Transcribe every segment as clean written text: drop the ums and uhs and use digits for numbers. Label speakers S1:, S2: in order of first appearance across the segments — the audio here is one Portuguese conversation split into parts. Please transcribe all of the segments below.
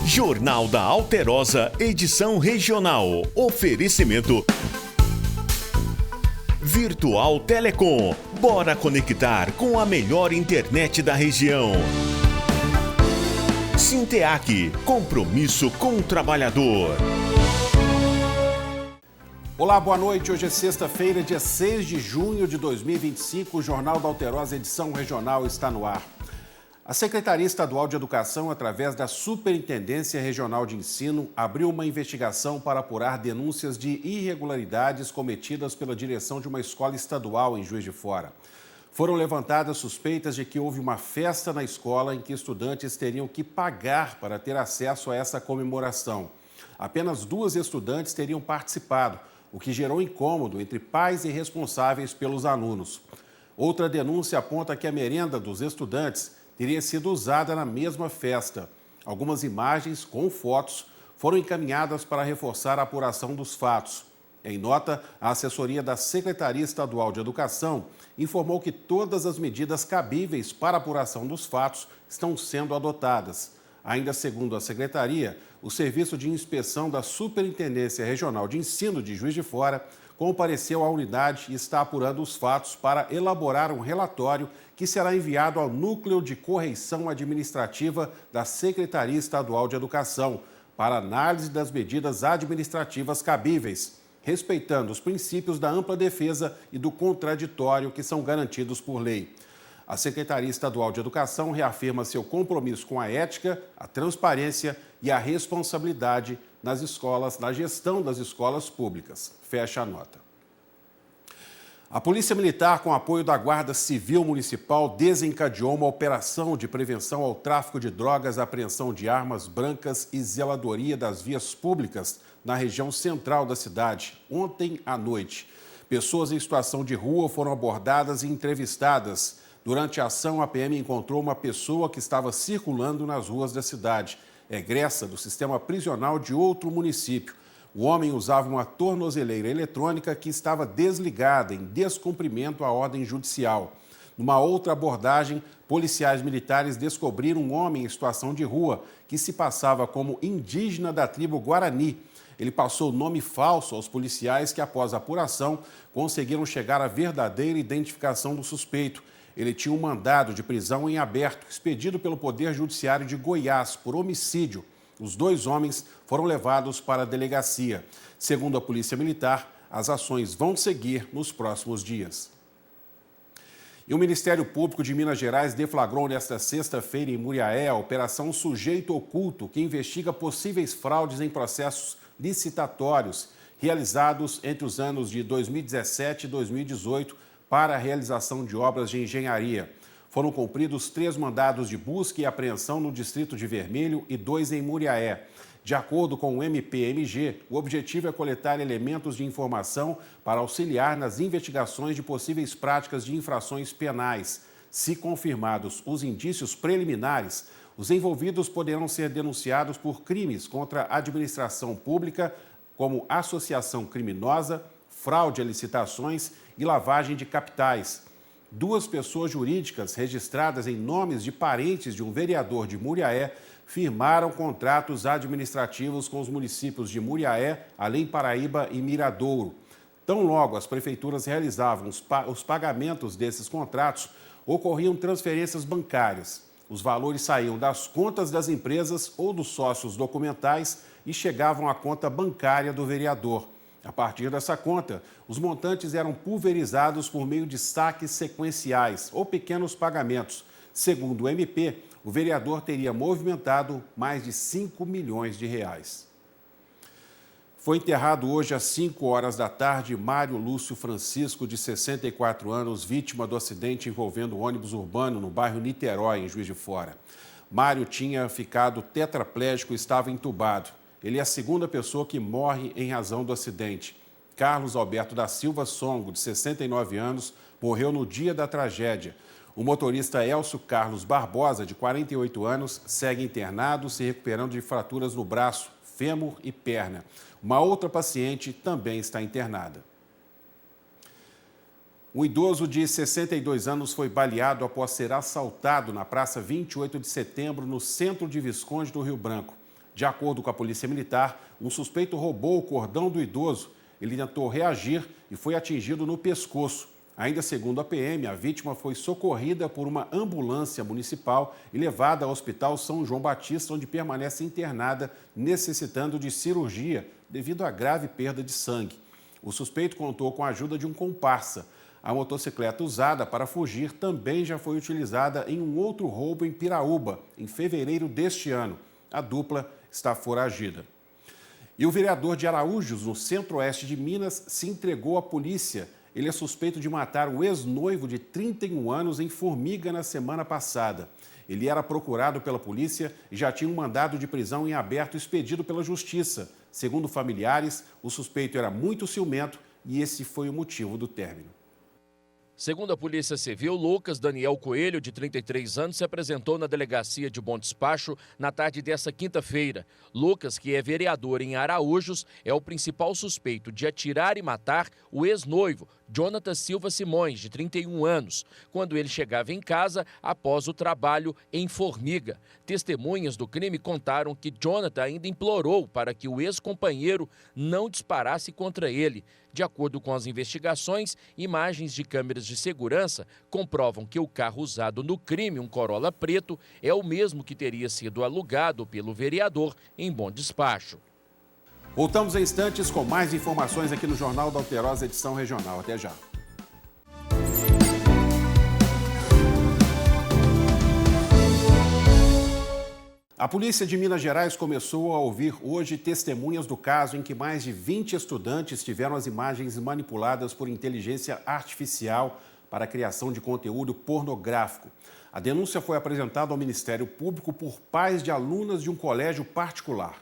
S1: Jornal da Alterosa, edição regional. Oferecimento Virtual Telecom. Bora conectar com a melhor internet da região. Sinteac, compromisso com o trabalhador.
S2: Olá, boa noite. Hoje é sexta-feira, dia 6 de junho de 2025. O Jornal da Alterosa, edição regional, está no ar. A Secretaria Estadual de Educação, através da Superintendência Regional de Ensino, abriu uma investigação para apurar denúncias de irregularidades cometidas pela direção de uma escola estadual em Juiz de Fora. Foram levantadas suspeitas de que houve uma festa na escola em que estudantes teriam que pagar para ter acesso a essa comemoração. Apenas 2 estudantes teriam participado, o que gerou incômodo entre pais e responsáveis pelos alunos. Outra denúncia aponta que a merenda dos estudantes teria sido usada na mesma festa. Algumas imagens com fotos foram encaminhadas para reforçar a apuração dos fatos. Em nota, a assessoria da Secretaria Estadual de Educação informou que todas as medidas cabíveis para a apuração dos fatos estão sendo adotadas. Ainda segundo a Secretaria, o Serviço de Inspeção da Superintendência Regional de Ensino de Juiz de Fora compareceu à unidade e está apurando os fatos para elaborar um relatório que será enviado ao Núcleo de Correição Administrativa da Secretaria Estadual de Educação para análise das medidas administrativas cabíveis, respeitando os princípios da ampla defesa e do contraditório que são garantidos por lei. A Secretaria Estadual de Educação reafirma seu compromisso com a ética, a transparência e a responsabilidade nas escolas, na gestão das escolas públicas. Fecha a nota. A Polícia Militar, com apoio da Guarda Civil Municipal, desencadeou uma operação de prevenção ao tráfico de drogas, apreensão de armas brancas e zeladoria das vias públicas na região central da cidade, ontem à noite. Pessoas em situação de rua foram abordadas e entrevistadas. Durante a ação, a PM encontrou uma pessoa que estava circulando nas ruas da cidade, egressa do sistema prisional de outro município. O homem usava uma tornozeleira eletrônica que estava desligada em descumprimento à ordem judicial. Numa outra abordagem, policiais militares descobriram um homem em situação de rua que se passava como indígena da tribo Guarani. Ele passou nome falso aos policiais que, após a apuração, conseguiram chegar à verdadeira identificação do suspeito. Ele tinha um mandado de prisão em aberto, expedido pelo Poder Judiciário de Goiás por homicídio. Os 2 homens foram levados para a delegacia. Segundo a Polícia Militar, as ações vão seguir nos próximos dias. E o Ministério Público de Minas Gerais deflagrou nesta sexta-feira em Muriaé a Operação Sujeito Oculto, que investiga possíveis fraudes em processos licitatórios realizados entre os anos de 2017 e 2018 para a realização de obras de engenharia. Foram cumpridos 3 mandados de busca e apreensão no Distrito de Vermelho e 2 em Muriaé. De acordo com o MPMG, o objetivo é coletar elementos de informação para auxiliar nas investigações de possíveis práticas de infrações penais. Se confirmados os indícios preliminares, os envolvidos poderão ser denunciados por crimes contra a administração pública, como associação criminosa, fraude a licitações e lavagem de capitais. 2 pessoas jurídicas registradas em nomes de parentes de um vereador de Muriaé firmaram contratos administrativos com os municípios de Muriaé, Além Paraíba e Miradouro. Tão logo as prefeituras realizavam os pagamentos desses contratos, ocorriam transferências bancárias. Os valores saíam das contas das empresas ou dos sócios documentais e chegavam à conta bancária do vereador. A partir dessa conta, os montantes eram pulverizados por meio de saques sequenciais ou pequenos pagamentos. Segundo o MP, o vereador teria movimentado mais de 5 milhões de reais. Foi enterrado hoje às 5 horas da tarde Mário Lúcio Francisco, de 64 anos, vítima do acidente envolvendo o ônibus urbano no bairro Niterói, em Juiz de Fora. Mário tinha ficado tetraplégico e estava entubado. Ele é a 2ª pessoa que morre em razão do acidente. Carlos Alberto da Silva Songo, de 69 anos, morreu no dia da tragédia. O motorista Elcio Carlos Barbosa, de 48 anos, segue internado, se recuperando de fraturas no braço, fêmur e perna. Uma outra paciente também está internada. Um idoso de 62 anos foi baleado após ser assaltado na Praça 28 de Setembro, no centro de Visconde do Rio Branco. De acordo com a Polícia Militar, um suspeito roubou o cordão do idoso. Ele tentou reagir e foi atingido no pescoço. Ainda segundo a PM, a vítima foi socorrida por uma ambulância municipal e levada ao Hospital São João Batista, onde permanece internada, necessitando de cirurgia devido à grave perda de sangue. O suspeito contou com a ajuda de um comparsa. A motocicleta usada para fugir também já foi utilizada em um outro roubo em Piraúba, em fevereiro deste ano. A dupla está foragida. E o vereador de Araújos, no centro-oeste de Minas, se entregou à polícia. Ele é suspeito de matar o ex-noivo de 31 anos em Formiga na semana passada. Ele era procurado pela polícia e já tinha um mandado de prisão em aberto expedido pela Justiça. Segundo familiares, o suspeito era muito ciumento e esse foi o motivo do término.
S3: Segundo a Polícia Civil, Lucas Daniel Coelho, de 33 anos, se apresentou na delegacia de Bom Despacho na tarde desta quinta-feira. Lucas, que é vereador em Araújos, é o principal suspeito de atirar e matar o ex-noivo, Jonathan Silva Simões, de 31 anos, quando ele chegava em casa após o trabalho em Formiga. Testemunhas do crime contaram que Jonathan ainda implorou para que o ex-companheiro não disparasse contra ele. De acordo com as investigações, imagens de câmeras de segurança comprovam que o carro usado no crime, um Corolla preto, é o mesmo que teria sido alugado pelo vereador em Bom Despacho.
S2: Voltamos em instantes com mais informações aqui no Jornal da Alterosa, edição regional. Até já. A Polícia de Minas Gerais começou a ouvir hoje testemunhas do caso em que mais de 20 estudantes tiveram as imagens manipuladas por inteligência artificial para a criação de conteúdo pornográfico. A denúncia foi apresentada ao Ministério Público por pais de alunas de um colégio particular.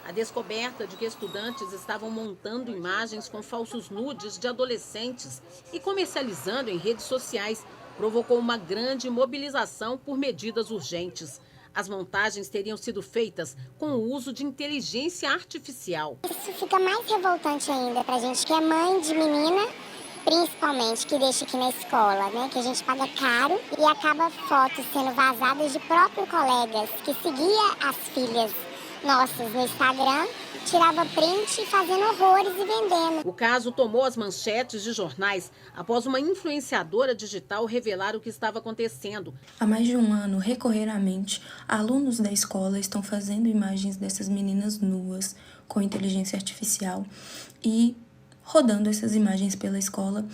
S4: A descoberta de que estudantes estavam montando imagens com falsos nudes de adolescentes e comercializando em redes sociais provocou uma grande mobilização por medidas urgentes. As montagens teriam sido feitas com o uso de inteligência artificial.
S5: Isso fica mais revoltante ainda pra gente que é mãe de menina, principalmente, que deixa aqui na escola, né? Que a gente paga caro e acaba fotos sendo vazadas de próprios colegas que seguia as filhas nossas no Instagram, tirava print fazendo horrores e vendendo.
S4: O caso tomou as manchetes de jornais após uma influenciadora digital revelar o que estava acontecendo.
S6: Há mais de um ano, recorrentemente, alunos da escola estão fazendo imagens dessas meninas nuas com inteligência artificial e rodando essas imagens pela escola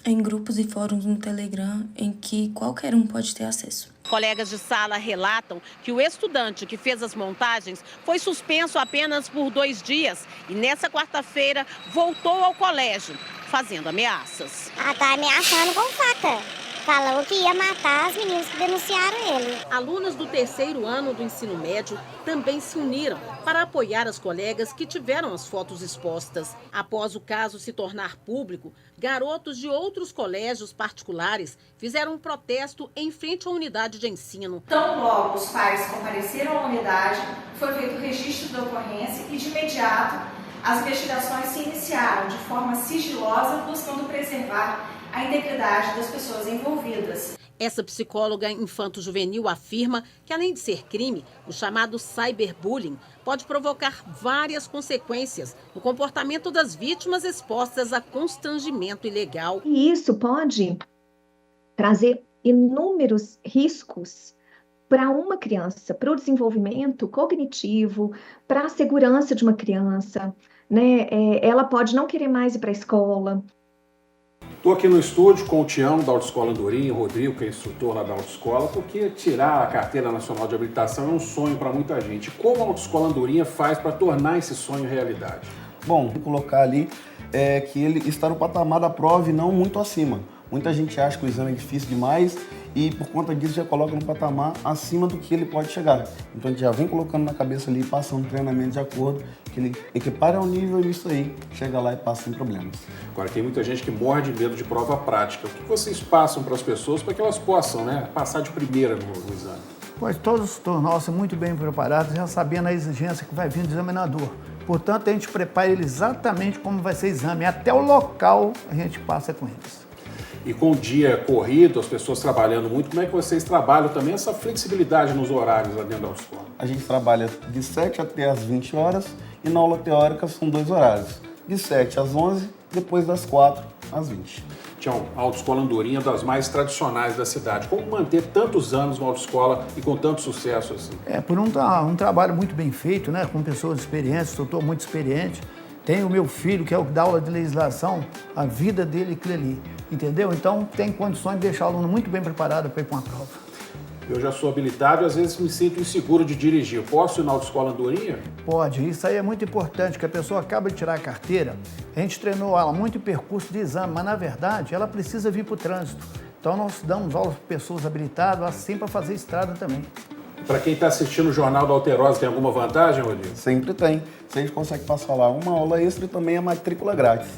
S6: em grupos e fóruns no Telegram em que qualquer um pode ter acesso.
S4: Colegas de sala relatam que o estudante que fez as montagens foi suspenso apenas por 2 dias e nessa quarta-feira voltou ao colégio, fazendo ameaças.
S5: Tá ameaçando com faca. Falou que ia matar as meninas que denunciaram ele.
S4: Alunas do 3º ano do ensino médio também se uniram para apoiar as colegas que tiveram as fotos expostas. Após o caso se tornar público, garotos de outros colégios particulares fizeram um protesto em frente à unidade de ensino.
S7: Tão logo os pais compareceram à unidade, foi feito o registro da ocorrência e de imediato as investigações se iniciaram de forma sigilosa, buscando preservar a integridade das pessoas envolvidas.
S4: Essa psicóloga infanto-juvenil afirma que, além de ser crime, o chamado cyberbullying pode provocar várias consequências no comportamento das vítimas expostas a constrangimento ilegal.
S8: E isso pode trazer inúmeros riscos para uma criança, para o desenvolvimento cognitivo, para a segurança de uma criança, né? Ela pode não querer mais ir para a escola.
S2: Estou aqui no estúdio com o Tião da Autoescola Andorinha, o Rodrigo, que é instrutor lá da autoescola, porque tirar a Carteira Nacional de Habilitação é um sonho para muita gente. Como a Autoescola Andorinha faz para tornar esse sonho realidade?
S9: Bom, vou colocar ali que ele está no patamar da prova e não muito acima. Muita gente acha que o exame é difícil demais e por conta disso já coloca no patamar acima do que ele pode chegar. Então a gente já vem colocando na cabeça ali, passando treinamento de acordo, que ele equipara ao nível nisso aí, chega lá e passa sem problemas.
S2: Agora tem muita gente que morre de medo de prova prática. O que vocês passam para as pessoas para que elas possam, passar de primeira no exame?
S10: Pois todos tornam-se muito bem preparados, já sabendo a exigência que vai vir do examinador. Portanto, a gente prepara ele exatamente como vai ser o exame, até o local a gente passa com eles.
S2: E com o dia corrido, as pessoas trabalhando muito, como é que vocês trabalham também essa flexibilidade nos horários lá dentro da autoescola?
S9: A gente trabalha de 7 até as 20 horas e na aula teórica são 2 horários. De 7 às 11, depois das 4 às 20.
S2: Tião, a Autoescola Andorinha é uma das mais tradicionais da cidade. Como manter tantos anos na autoescola e com tanto sucesso assim?
S10: Por um trabalho muito bem feito, né? Com pessoas experientes, doutor muito experiente. Tem o meu filho, que é o que dá aula de legislação, a vida dele é aquilo ali, entendeu? Então tem condições de deixar o aluno muito bem preparado para ir para uma prova.
S2: Eu já sou habilitado e às vezes me sinto inseguro de dirigir. Posso ir na Autoescola Andorinha?
S10: Pode, isso aí é muito importante, que a pessoa acaba de tirar a carteira, a gente treinou ela muito em percurso de exame, mas na verdade ela precisa vir para o trânsito. Então nós damos aulas para pessoas habilitadas, assim para fazer estrada também.
S2: Para quem está assistindo o Jornal da Alterosa, tem alguma vantagem, Rodrigo?
S9: Sempre tem. Se a gente consegue passar lá uma aula extra e também a matrícula grátis.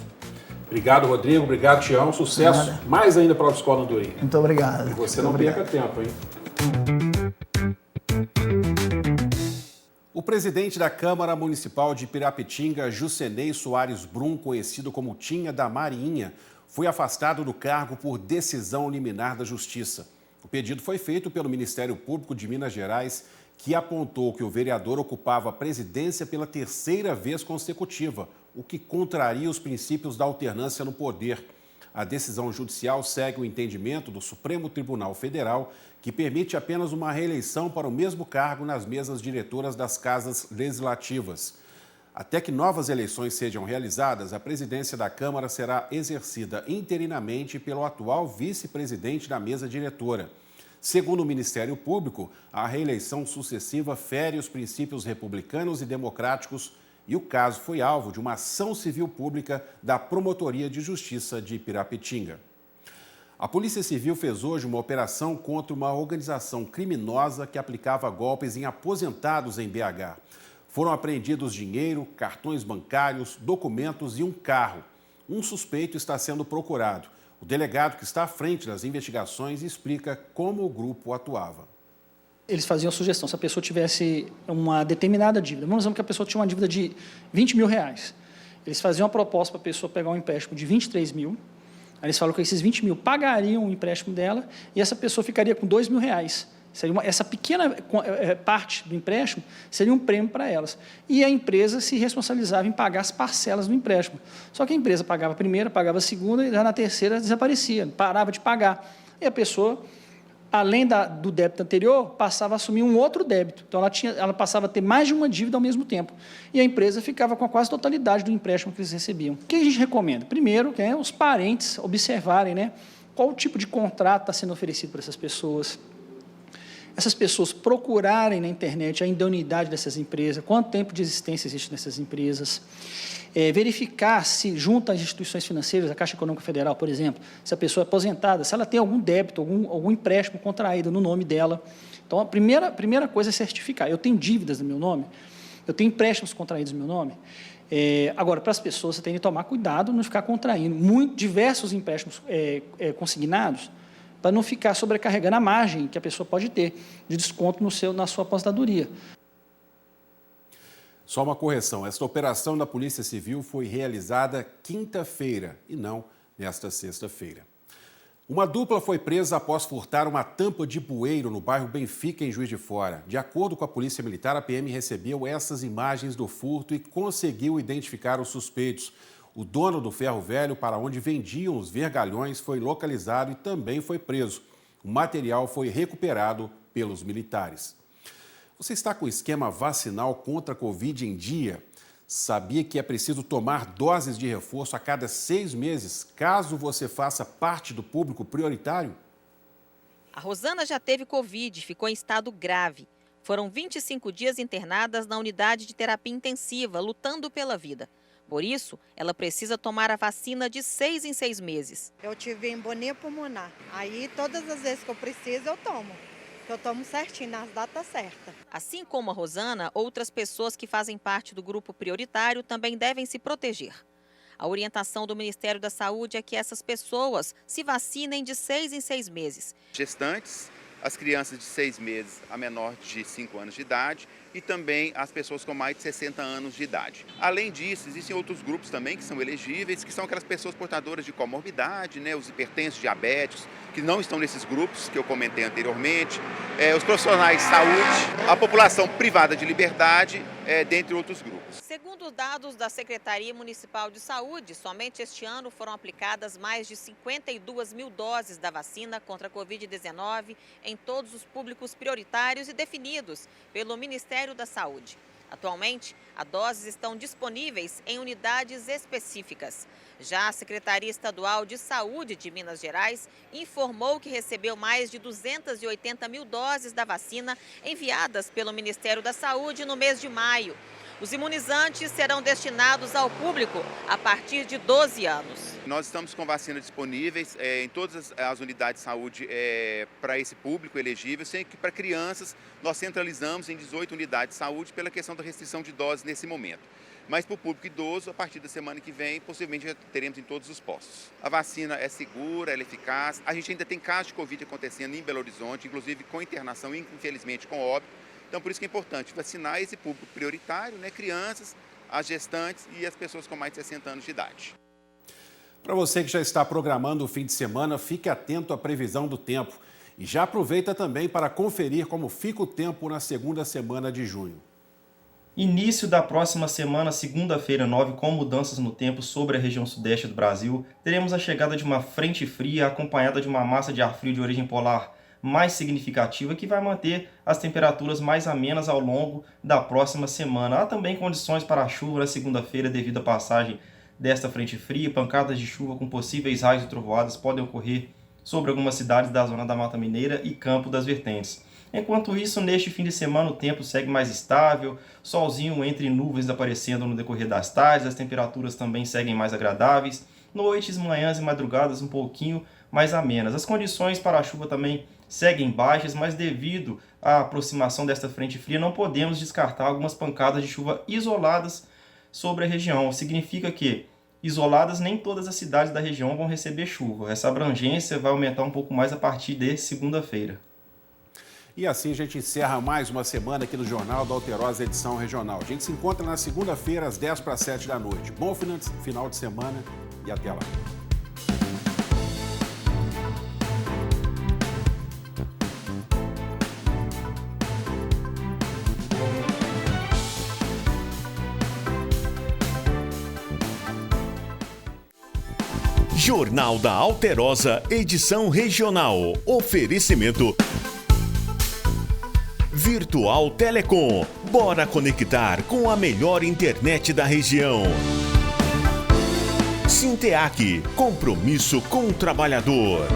S2: Obrigado, Rodrigo. Obrigado, Tião. Sucesso mais ainda para a Autoescola Andorinha.
S10: Muito obrigado.
S2: E você não perca tempo, hein? O presidente da Câmara Municipal de Pirapetinga, Jucenei Soares Brum, conhecido como Tinha da Marinha, foi afastado do cargo por decisão liminar da Justiça. O pedido foi feito pelo Ministério Público de Minas Gerais, que apontou que o vereador ocupava a presidência pela 3ª vez consecutiva, o que contraria os princípios da alternância no poder. A decisão judicial segue o entendimento do Supremo Tribunal Federal, que permite apenas uma reeleição para o mesmo cargo nas mesas diretoras das casas legislativas. Até que novas eleições sejam realizadas, a presidência da Câmara será exercida interinamente pelo atual vice-presidente da mesa diretora. Segundo o Ministério Público, a reeleição sucessiva fere os princípios republicanos e democráticos e o caso foi alvo de uma ação civil pública da Promotoria de Justiça de Pirapetinga. A Polícia Civil fez hoje uma operação contra uma organização criminosa que aplicava golpes em aposentados em BH. Foram apreendidos dinheiro, cartões bancários, documentos e um carro. Um suspeito está sendo procurado. O delegado que está à frente das investigações explica como o grupo atuava.
S11: Eles faziam a sugestão, se a pessoa tivesse uma determinada dívida, vamos dizer que a pessoa tinha uma dívida de 20 mil reais. Eles faziam a proposta para a pessoa pegar um empréstimo de 23 mil, aí eles falam que esses 20 mil pagariam o empréstimo dela e essa pessoa ficaria com 2 mil reais. Essa pequena parte do empréstimo seria um prêmio para elas. E a empresa se responsabilizava em pagar as parcelas do empréstimo. Só que a empresa pagava a primeira, pagava a segunda e já na terceira desaparecia, parava de pagar. E a pessoa, além do débito anterior, passava a assumir um outro débito. Então, ela passava a ter mais de uma dívida ao mesmo tempo. E a empresa ficava com a quase totalidade do empréstimo que eles recebiam. O que a gente recomenda? Primeiro, que os parentes observarem, né, qual tipo de contrato está sendo oferecido para essas pessoas. Essas pessoas procurarem na internet a idoneidade dessas empresas, quanto tempo de existência existe nessas empresas, verificar se, junto às instituições financeiras, a Caixa Econômica Federal, por exemplo, se a pessoa é aposentada, se ela tem algum débito, algum empréstimo contraído no nome dela. Então, a primeira coisa é certificar. Eu tenho dívidas no meu nome, eu tenho empréstimos contraídos no meu nome. Agora, para as pessoas, você tem que tomar cuidado, não ficar contraindo diversos empréstimos consignados, para não ficar sobrecarregando a margem que a pessoa pode ter de desconto na sua aposentadoria.
S2: Só uma correção, esta operação da Polícia Civil foi realizada quinta-feira e não nesta sexta-feira. Uma dupla foi presa após furtar uma tampa de bueiro no bairro Benfica, em Juiz de Fora. De acordo com a Polícia Militar, a PM recebeu essas imagens do furto e conseguiu identificar os suspeitos. O dono do ferro velho, para onde vendiam os vergalhões, foi localizado e também foi preso. O material foi recuperado pelos militares. Você está com o esquema vacinal contra a Covid em dia? Sabia que é preciso tomar doses de reforço a cada 6 meses, caso você faça parte do público prioritário?
S12: A Rosana já teve Covid e ficou em estado grave. Foram 25 dias internadas na unidade de terapia intensiva, lutando pela vida. Por isso, ela precisa tomar a vacina de 6 em 6 meses.
S13: Eu tive embolia pulmonar. Aí, todas as vezes que eu preciso, eu tomo. Eu tomo certinho, nas datas certas.
S12: Assim como a Rosana, outras pessoas que fazem parte do grupo prioritário também devem se proteger. A orientação do Ministério da Saúde é que essas pessoas se vacinem de 6 em 6 meses.
S14: Gestantes, as crianças de 6 meses a menor de 5 anos de idade e também as pessoas com mais de 60 anos de idade. Além disso, existem outros grupos também que são elegíveis, que são aquelas pessoas portadoras de comorbidade, né, os hipertensos, diabéticos, que não estão nesses grupos que eu comentei anteriormente, os profissionais de saúde, a população privada de liberdade, dentre outros grupos.
S12: Segundo os dados da Secretaria Municipal de Saúde, somente este ano foram aplicadas mais de 52 mil doses da vacina contra a Covid-19 em todos os públicos prioritários e definidos pelo Ministério da Saúde. Atualmente, as doses estão disponíveis em unidades específicas. Já a Secretaria Estadual de Saúde de Minas Gerais informou que recebeu mais de 280 mil doses da vacina enviadas pelo Ministério da Saúde no mês de maio. Os imunizantes serão destinados ao público a partir de 12 anos.
S14: Nós estamos com vacinas disponíveis em todas as unidades de saúde para esse público elegível, sendo que para crianças nós centralizamos em 18 unidades de saúde pela questão da restrição de doses nesse momento. Mas para o público idoso, a partir da semana que vem, possivelmente já teremos em todos os postos. A vacina é segura, ela é eficaz. A gente ainda tem casos de Covid acontecendo em Belo Horizonte, inclusive com internação, infelizmente com óbito. Então, por isso que é importante vacinar esse público prioritário, né? Crianças, as gestantes e as pessoas com mais de 60 anos de idade.
S2: Para você que já está programando o fim de semana, fique atento à previsão do tempo. E já aproveita também para conferir como fica o tempo na segunda semana de junho.
S15: Início da próxima semana, segunda-feira 9, com mudanças no tempo sobre a região sudeste do Brasil, teremos a chegada de uma frente fria acompanhada de uma massa de ar frio de origem polar mais significativa que vai manter as temperaturas mais amenas ao longo da próxima semana. Há também condições para a chuva na segunda-feira devido à passagem desta frente fria. Pancadas de chuva com possíveis raios e trovoadas podem ocorrer sobre algumas cidades da zona da Mata Mineira e Campo das Vertentes. Enquanto isso, neste fim de semana o tempo segue mais estável, solzinho entre nuvens aparecendo no decorrer das tardes, as temperaturas também seguem mais agradáveis, noites, manhãs e madrugadas um pouquinho mais amenas. As condições para a chuva também seguem baixas, mas devido à aproximação desta frente fria não podemos descartar algumas pancadas de chuva isoladas sobre a região. Significa que isoladas nem todas as cidades da região vão receber chuva. Essa abrangência vai aumentar um pouco mais a partir de segunda-feira.
S2: E assim a gente encerra mais uma semana aqui no Jornal da Alterosa, edição regional. A gente se encontra na segunda-feira, às 10 para 7 da noite. Bom final de semana e até lá.
S1: Jornal da Alterosa, edição regional. Oferecimento Virtual Telecom. Bora conectar com a melhor internet da região. Sinteac, compromisso com o trabalhador.